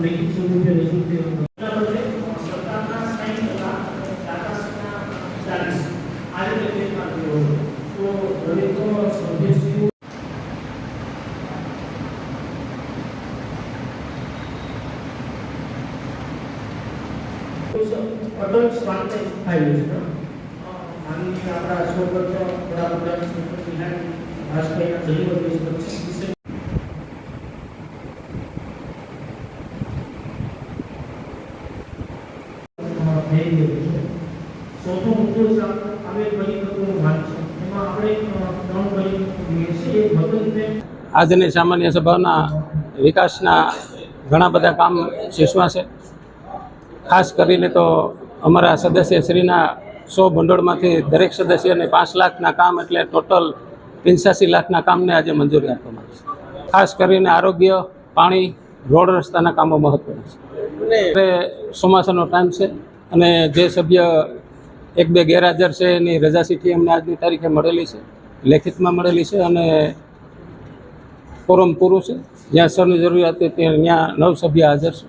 લેખિત સ્વરૂપે રજૂ થયો હતો. એના બદલે સરકારના 60% ટાટાના 40 આ રીતે ફેરફાર થયો હતો. તો દરેક સભ્યશ્રીઓ અટલ સ્વાર્થ થાય છે. માનનીય આપણા સ્વર્ગસ્થ વડાપ્રધાન શ્રી બિહારી વાજપેયીના જન્મદિવસ 25 ડિસેમ્બર ચોથો મુદ્દો આવે પરિપત્રનો ભાગ છે. એમાં આપણે 3 પરિપત્રો જોઈએ છે. એક વતનને આજની સામાન્ય સભાના વિકાસના ઘણા બધા કામ શીર્ષમાં છે. ખાસ કરીને તો અમારા સદસ્યશ્રીના 100 ભંડોળમાંથી દરેક સદસ્યને 5 લાખના કામ એટલે ટોટલ 85 લાખના કામને આજે મંજૂરી આપવામાં આવી છે. ખાસ કરીને આરોગ્ય, પાણી, રોડ રસ્તાના કામો મહત્વના છે. એટલે ચોમાસાનો ટાઈમ છે અને જે સભ્ય 1-2 ગેરહાજર છે એની રજા ચિઠ્ઠી અમને આજની તારીખે મળેલી છે, લેખિતમાં મળેલી છે અને કોરમ પૂરું છે. જ્યાં સરની જરૂરિયાત હતી ત્યાં 9 સભ્ય હાજર છે.